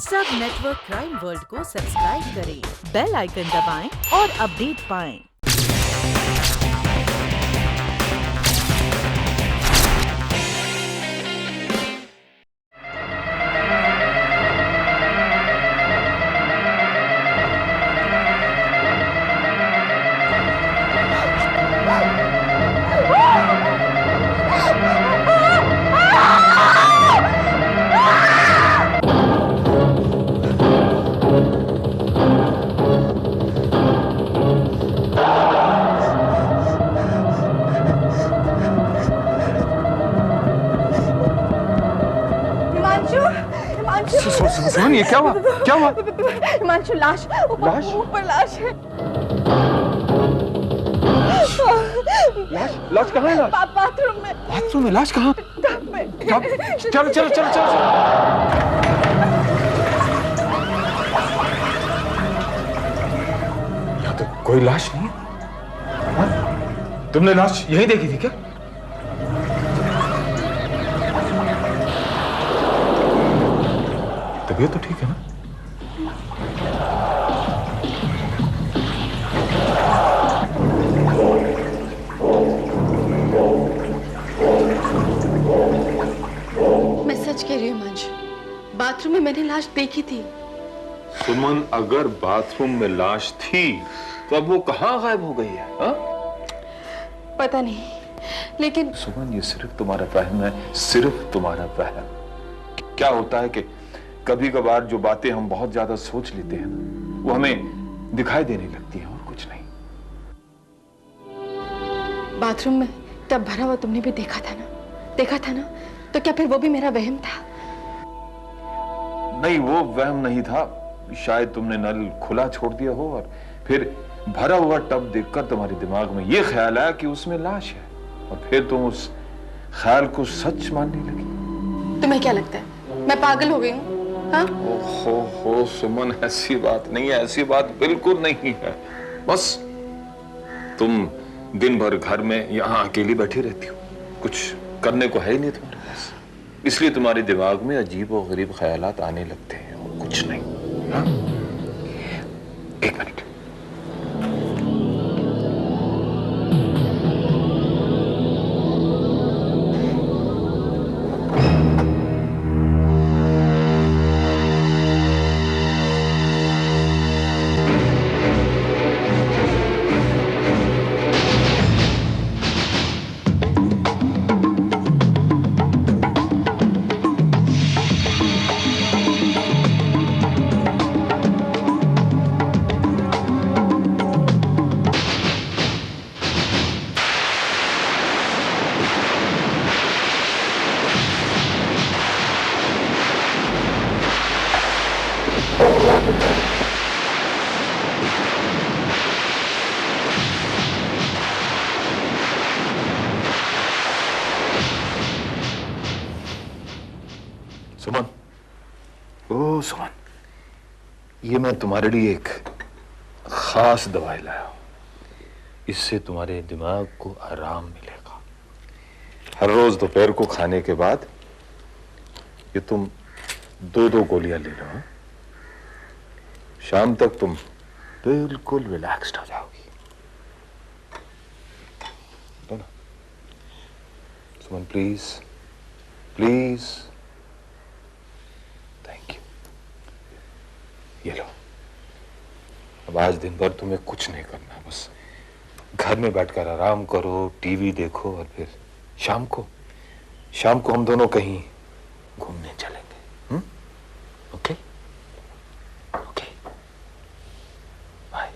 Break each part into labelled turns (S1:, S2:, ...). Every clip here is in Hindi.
S1: सब नेटवर्क क्राइम वर्ल्ड को सब्सक्राइब करें, बेल आइकन दबाएं और अपडेट पाएं।
S2: सुमन, ये क्या हुआ? क्या हुआ?
S3: हिमांशु, लाश ऊपर लाश है।
S2: लाश कहाँ है? लाश बाथरूम में। लाश कहाँ? चलो चलो चलो चलो। यहाँ तो कोई लाश नहीं है। तुमने लाश यहीं देखी थी क्या? तबीयत तो ठीक है ना?
S3: मैं सच कह रही हूँ हिमांशु, बाथरूम में मैंने लाश देखी थी।
S4: सुमन, अगर बाथरूम में लाश थी तो अब वो कहाँ गायब हो गई है? हा?
S3: पता नहीं, लेकिन
S4: सुमन, ये सिर्फ तुम्हारा वहम है, सिर्फ तुम्हारा वहम। क्या होता है कि कभी कभार जो बातें हम बहुत ज्यादा सोच लेते हैं ना, वो हमें दिखाई देने लगती हैं और कुछ नहीं।
S3: बाथरूम में टब भरा हुआ तुमने भी देखा था ना? तो क्या फिर वो भी मेरा वहम था?
S4: नहीं, वो वहम नहीं था। शायद तुमने नल खुला छोड़ दिया हो और फिर भरा हुआ टब देखकर तुम्हारे दिमाग में ये ख्याल आया कि उसमें लाश है, और फिर तुम उस ख्याल को सच मानने लगी।
S3: तुम्हें क्या लगता है मैं पागल हो गई हूँ? हाँ?
S4: ओहो सुमन, ऐसी बात नहीं है, ऐसी बात बिल्कुल नहीं है। बस तुम दिन भर घर में यहाँ अकेली बैठी रहती हो, कुछ करने को है ही नहीं तुम्हारे पास, इसलिए तुम्हारे दिमाग में अजीब और गरीब ख्यालात आने लगते हैं और कुछ नहीं। हाँ? एक मिनट। सुमन, ओ सुमन, ये मैं तुम्हारे लिए एक खास दवाई लाया हूं। इससे तुम्हारे दिमाग को आराम मिलेगा। हर रोज दोपहर को खाने के बाद ये तुम 2-2 गोलियां ले लो। हाँ? शाम तक तुम बिल्कुल रिलैक्स्ड हो जाओगी। लो ना सुमन, प्लीज प्लीज। ये लो। अब आज दिन भर तुम्हें कुछ नहीं करना, बस घर में बैठकर आराम करो, टीवी देखो, और फिर शाम को हम दोनों कहीं घूमने चलेंगे। Okay okay, bye.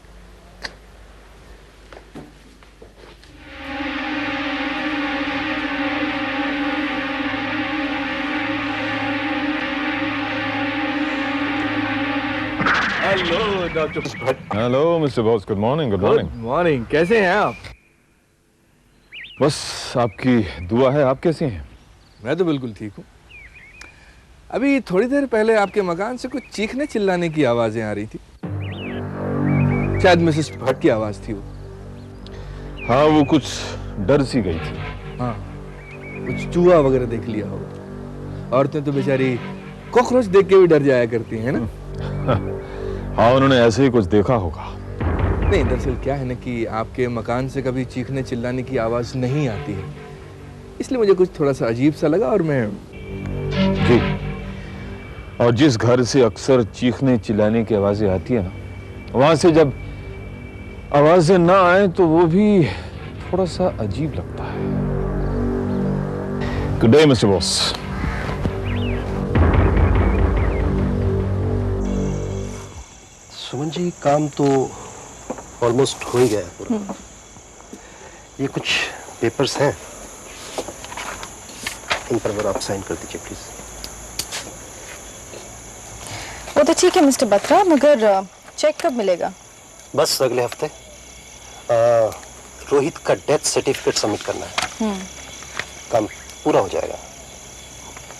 S2: Hello doctor Bhatt.
S4: Hello mister boss, good morning. Good morning.
S2: Good morning, कैसे हैं आप?
S4: बस आपकी दुआ है। आप कैसे हैं?
S2: मैं तो बिल्कुल ठीक हूँ। अभी थोड़ी देर पहले आपके मकान से कुछ चीखने चिल्लाने की आवाजें आ रही थी। शायद मिसेस भट्ट की आवाज थी वो।
S4: हाँ, वो कुछ डर सी गई थी।
S2: हाँ, कुछ चूहा वगैरह देख लिया होगा। औरतें तो बेचारी कॉकरोच देख के भी डर जाया करती हैं ना?
S4: हाँ, उन्होंने ऐसे ही कुछ देखा होगा।
S2: नहीं, दरअसल क्या है ना कि आपके मकान से कभी चीखने चिल्लाने की आवाज नहीं आती है, इसलिए मुझे कुछ थोड़ा सा अजीब सा लगा और मैं।
S4: जी, और जिस घर से अक्सर चीखने चिल्लाने की आवाजें आती है ना, वहां से जब आवाजें ना आए तो वो भी थोड़ा सा अजीब लगता है। Good day mister boss.
S5: Suman ji, काम तो ऑलमोस्ट हो ही गया है पूरा। ये कुछ पेपर्स हैं, इन पर आप साइन कर दीजिए प्लीज।
S6: वो तो ठीक है मिस्टर बत्रा, मगर चेक कब मिलेगा?
S5: बस अगले हफ्ते। रोहित का डेथ सर्टिफिकेट सबमिट करना है, काम पूरा हो जाएगा।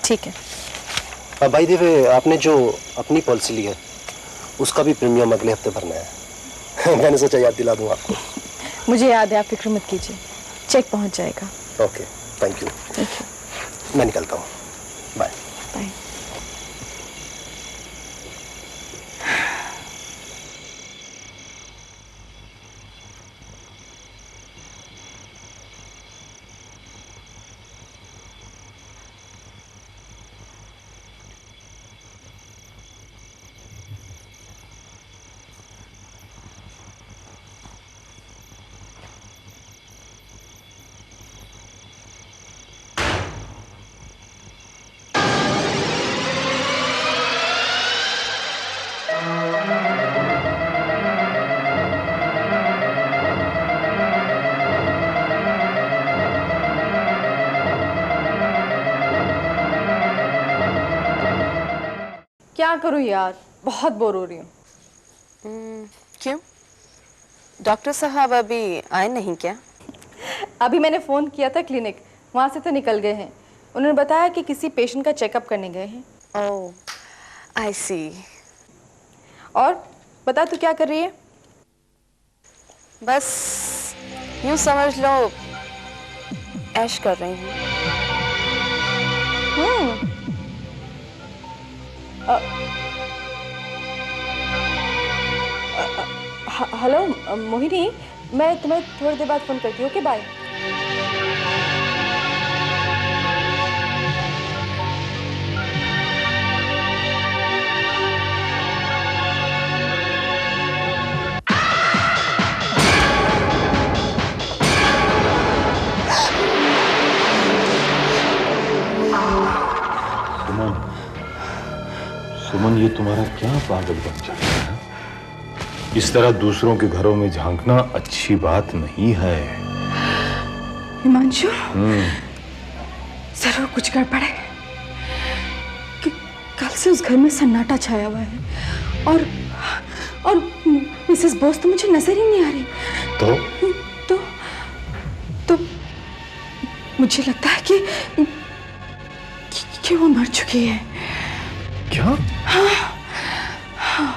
S6: ठीक है।
S5: बाय द वे, आपने जो अपनी पॉलिसी ली है उसका भी प्रीमियम अगले हफ्ते भरना है। मैंने सोचा याद दिला दूं आपको।
S6: मुझे याद है, आप फिक्र मत कीजिए, चेक पहुंच जाएगा।
S5: Okay, thank you. मैं निकलता हूँ, बाय।
S6: बाय। क्या करूं यार, बहुत बोर हो रही हूँ।
S7: क्यों? डॉक्टर साहब अभी आए नहीं क्या?
S6: अभी मैंने फ़ोन किया था क्लिनिक, वहाँ से तो निकल गए हैं। उन्होंने बताया कि किसी पेशेंट का चेकअप करने गए हैं।
S7: ओह, आई सी।
S6: और बता, तू क्या कर रही है?
S7: बस यूं समझ लो, ऐश कर रही हूँ।
S6: हेलो मोहिनी, मैं तुम्हें थोड़ी देर बाद फ़ोन करती हूँ। Okay, bye.
S4: सुमन, ये तुम्हारा क्या पागलपन चल रहा है? इस तरह दूसरों के घरों में झांकना अच्छी बात नहीं है।
S6: हिमांशु, जरूर कुछ गड़बड़ है कि कल से उस घर में सन्नाटा छाया हुआ है और मिसेस बोस तो मुझे नजर ही नहीं आ रही। तो मुझे लगता है कि वो मर चुकी है।
S4: क्या?
S6: हाँ,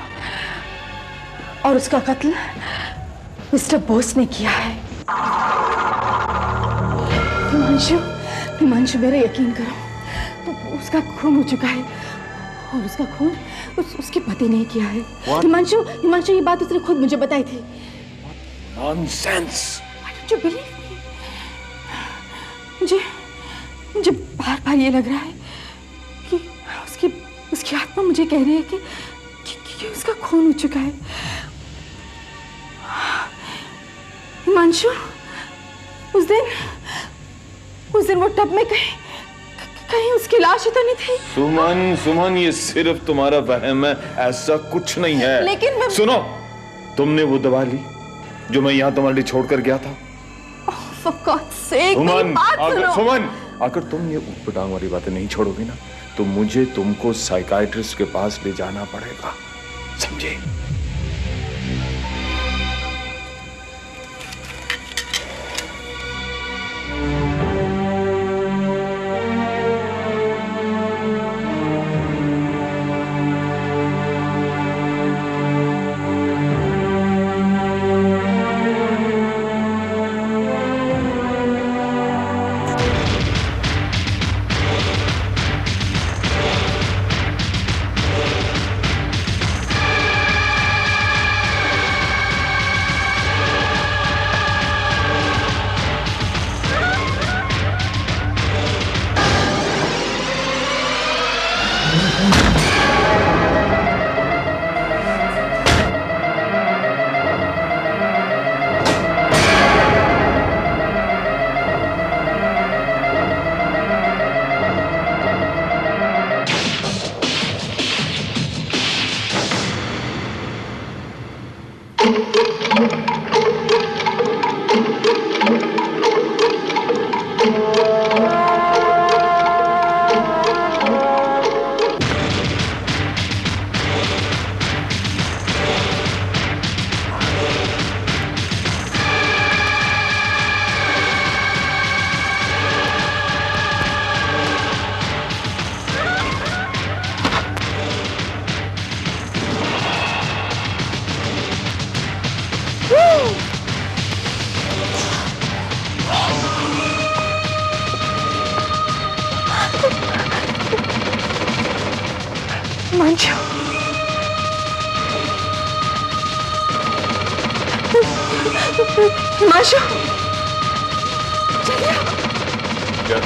S6: और उसका कत्ल मिस्टर बोस ने किया है। हिमांशु, मेरा यकीन करो, तो उसका खून हो चुका है और उसका खून उसके पति ने किया है। हिमांशु, ये बात उसने खुद मुझे बताई थी।
S4: Nonsense.
S6: Why don't you believe me? मुझे बार-बार ये लग रहा है कि उसकी आत्मा मुझे कह रही है कि उसका खून हो चुका है। हिमांशु, उस दिन वो टब में कहीं उसकी लाश ही तो नहीं थी।
S4: सुमन, ये सिर्फ तुम्हारा वहम है, ऐसा कुछ नहीं है।
S6: लेकिन मैं...
S4: सुनो, तुमने वो दवा ली जो मैं यहाँ तुम्हारे लिए छोड़कर गया था?
S6: For God's sake, मेरी बात सुनो।
S4: सुमन, अगर तुम ये ऊट-पटांग वाली बातें नहीं छोड़ोगी ना, तो मुझे तुमको साइकाइट्रिस्ट के पास ले जाना पड़ेगा, समझे?
S6: हिमांशु, हिमांशु, चलिए।
S4: क्या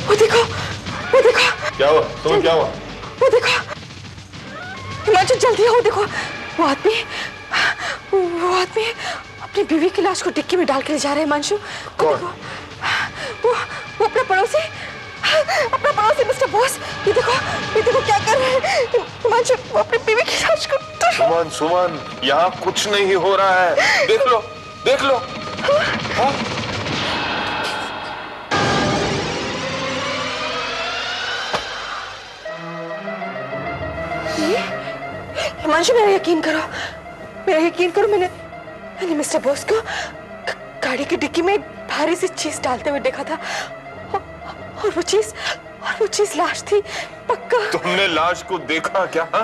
S6: वो देखो, वो देखो।
S4: क्या हुआ? तुम्हें क्या हुआ?
S6: वो देखो, हिमांशु जल्दी आओ, देखो वो आदमी अपनी बीवी की लाश को डिक्की में डाल के ले जा रहे हैं। हिमांशु, वो देखो, वो अपना पड़ोसी मिस्टर बोस, ये देखो क्या कर रहे हैं। हिमांशु, वो अपनी बीवी की लाश को।
S4: सुमन, यहाँ कुछ नहीं हो रहा है। देख लो। हाँ?
S6: हिमांशु, मेरा यकीन करो, मैंने मिस्टर बोस को गाड़ी की डिक्की में भारी सी चीज डालते हुए देखा था, और वो चीज लाश थी, पक्का।
S4: तुमने लाश को देखा क्या? हा?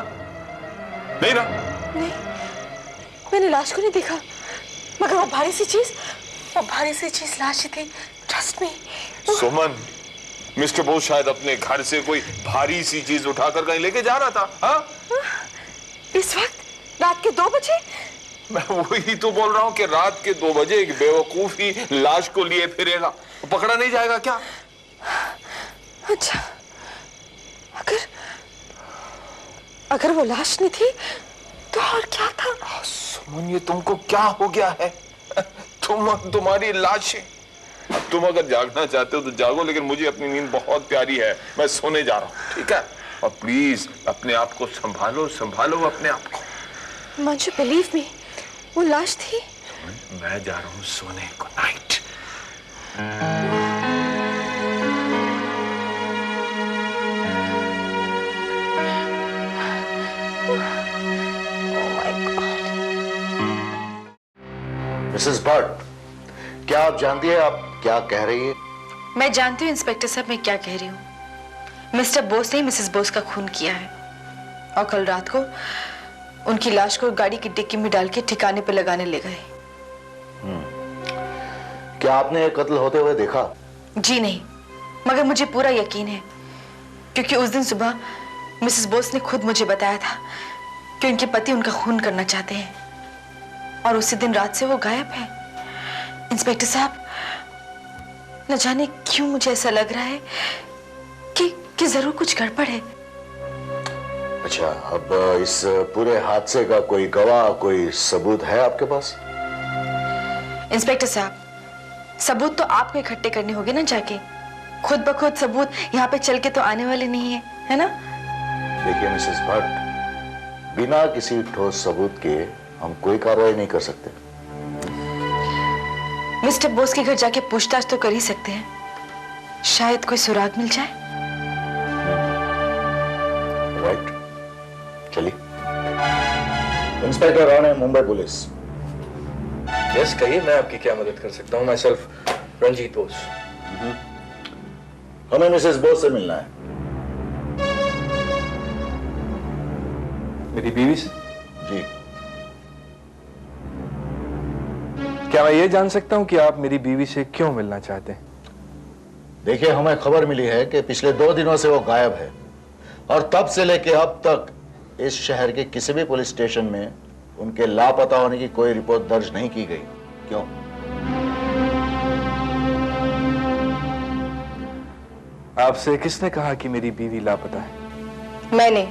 S4: नहीं ना?
S6: नहीं, मैंने लाश को नहीं देखा, मगर वो भारी सी चीज लाश ही थी। Trust me.
S4: Suman, mister Bose शायद अपने घर से कोई भारी सी चीज उठाकर कहीं लेके जा रहा था। हाँ?
S6: इस वक्त रात के 2 बजे?
S4: मैं वही तो बोल रहा हूँ कि रात के 2 बजे एक बेवकूफ ही लाश को लिए फिरेगा, पकड़ा नहीं जाएगा क्या?
S6: अच्छा, अगर वो लाश नहीं थी तो और क्या था?
S4: सुमन, ये तुमको क्या हो गया है? तुम्हारी लाश है। अब तुम अगर जागना चाहते हो तो जागो, लेकिन मुझे अपनी नींद बहुत प्यारी है, मैं सोने जा रहा हूँ, ठीक है? और प्लीज अपने आप को संभालो अपने आप को।
S6: हिमांशु, बिलीव मी, वो लाश थी।
S4: मैं जा रहा हूँ सोने। Good night.
S8: मिसेस भट्ट, क्या आप जानती है आप क्या कह रही है?
S7: मैं जानती हूँ इंस्पेक्टर साहब, मैं क्या कह रही हूँ। मिस्टर बोस ने मिसेस बोस का खून किया है, और कल रात को उनकी लाश को गाड़ी की डिक्की में डाल के ठिकाने पे लगाने ले गए।
S8: क्या आपने ये कत्ल होते हुए देखा?
S7: जी नहीं, मगर मुझे पूरा यकीन है, क्योंकि उस दिन सुबह मिसेस बोस ने खुद मुझे बताया था कि उनके पति उनका खून करना चाहते हैं, और उसी दिन रात से वो गायब है। इंस्पेक्टर साहब, न जाने क्यों मुझे ऐसा लग रहा है कि जरूर कुछ गड़बड़ है।
S8: अच्छा, अब इस पूरे हादसे का कोई गवाह, कोई सबूत है आपके पास?
S7: इंस्पेक्टर साहब, सबूत तो आपको इकट्ठे करने होंगे ना जाके। खुद ब खुद सबूत यहाँ पे चल के तो आने वाले नहीं है ना?
S8: देखिए मिसेस भट्ट, बिना किसी ठोस सबूत के हम कोई कार्रवाई नहीं कर सकते।
S7: मिस्टर बोस के घर जाके पूछताछ तो कर ही सकते हैं, शायद कोई सुराग मिल जाए।
S8: राइट, चलिए। Inspector Rane, Mumbai police.
S2: Yes, कहिए, मैं आपकी क्या मदद कर सकता हूँ? Myself Ranjeet Bose.
S8: हमें मिसेस बोस से मिलना है।
S2: मेरी बीवी से?
S8: जी।
S2: क्या मैं ये जान सकता हूँ कि आप मेरी बीवी से क्यों मिलना चाहते हैं?
S8: देखिए, हमें खबर मिली है कि पिछले 2 दिनों से वो गायब है, और तब से लेके अब तक इस शहर के किसी भी पुलिस स्टेशन में उनके लापता होने की कोई रिपोर्ट दर्ज नहीं की गई। क्यों?
S2: आपसे किसने कहा कि मेरी बीवी लापता है?
S7: मैंने।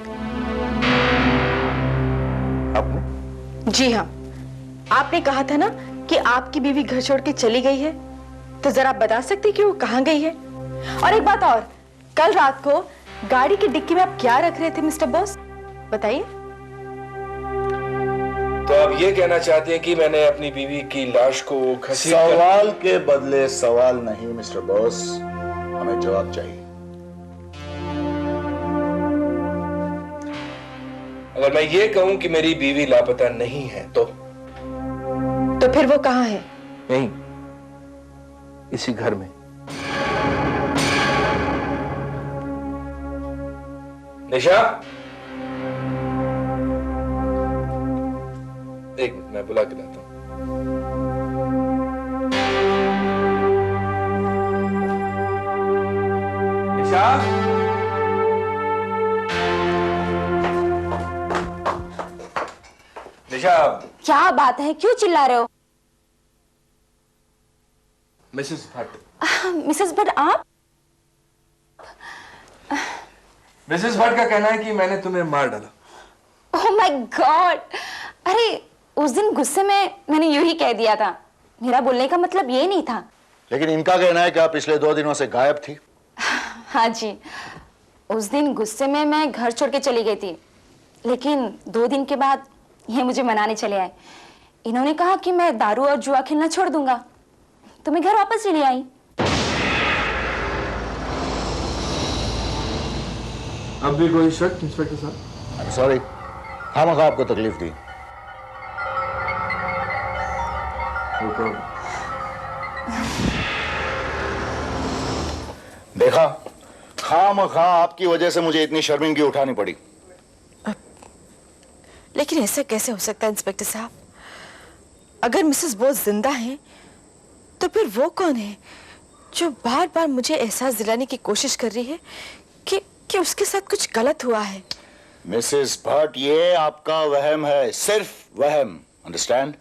S2: आपने?
S7: जी हाँ, आपने कहा था ना कि आपकी बीवी घर छोड़ के चली गई है, तो जरा आप बता सकते कि वो कहाँ गई है? और एक बात और, कल रात को गाड़ी की डिक्की में आप क्या रख रहे थे मिस्टर बॉस, बताइए।
S2: तो आप ये कहना चाहते हैं कि मैंने अपनी बीवी की लाश को घसीट कर...
S8: सवाल के बदले सवाल नहीं मिस्टर बॉस, हमें जवाब चाहिए।
S2: अगर मैं ये कहूं कि मेरी बीवी लापता नहीं है तो
S6: फिर वो कहाँ है?
S2: नहीं, इसी घर में। निशा, एक मिनट, मैं बुला के लाता हूं। निशा, निशा।
S9: क्या बात है, क्यों चिल्ला रहे हो?
S2: मिसेस भट्ट।
S9: मिसेस भट्ट आप?
S2: मिसेस भट्ट का कहना है कि मैंने तुम्हें मार डाला।
S9: Oh my God! अरे उस दिन गुस्से में मैंने यूं ही कह दिया था, मेरा बोलने का मतलब ये नहीं था।
S8: लेकिन इनका कहना है कि आप पिछले 2 दिनों से गायब थी।
S9: हाँ जी, उस दिन गुस्से में मैं घर छोड़ के चली गई थी, लेकिन 2 दिन के बाद ये मुझे मनाने चले आए। इन्होंने कहा कि मैं दारू और जुआ खेलना छोड़ दूंगा, तो मैं घर वापस चली आई।
S2: अब भी कोई शक इंस्पेक्टर साहब?
S8: सॉरी, खामखा आपको तकलीफ दी। देखा, खामखा आपकी वजह से मुझे इतनी शर्मिंदगी उठानी पड़ी।
S6: लेकिन ऐसा कैसे हो सकता है इंस्पेक्टर साहब? अगर मिसेस बोस जिंदा हैं, तो फिर वो कौन है जो बार बार मुझे एहसास दिलाने की कोशिश कर रही है कि उसके साथ कुछ गलत हुआ है?
S8: मिसेस भट्ट, ये आपका वहम है, सिर्फ वहम। अंडरस्टैंड?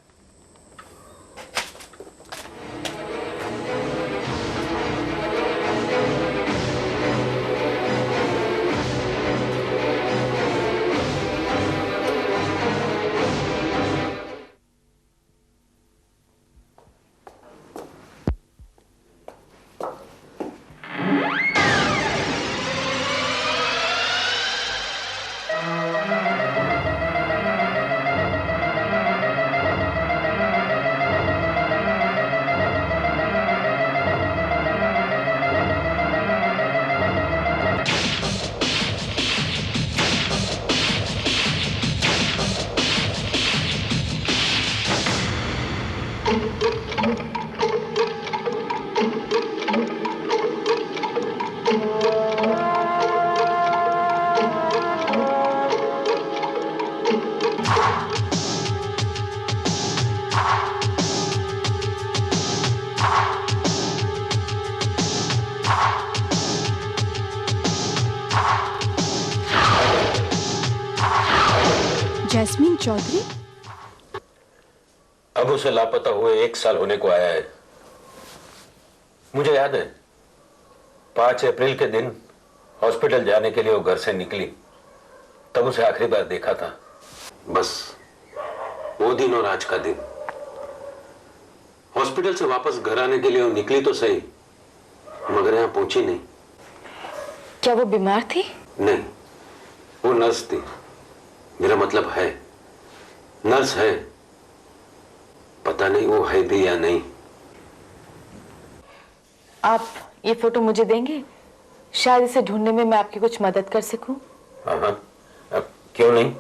S3: जैस्मीन चौधरी?
S10: अब उसे लापता हुए 1 साल होने को आया है। मुझे याद है 5 अप्रैल के दिन हॉस्पिटल जाने के लिए वो घर से निकली, तब उसे आखिरी बार देखा था। बस वो दिन और आज का दिन। हॉस्पिटल से वापस घर आने के लिए वो निकली तो सही, मगर यहां पहुंची नहीं।
S6: क्या वो बीमार थी?
S10: नहीं, वो नर्स थी। मेरा मतलब है, नर्स है, पता नहीं वो है भी या नहीं।
S6: आप ये फोटो मुझे देंगे? शायद इसे ढूंढने में मैं आपकी कुछ मदद कर सकूं।
S10: हाँ, क्यों नहीं।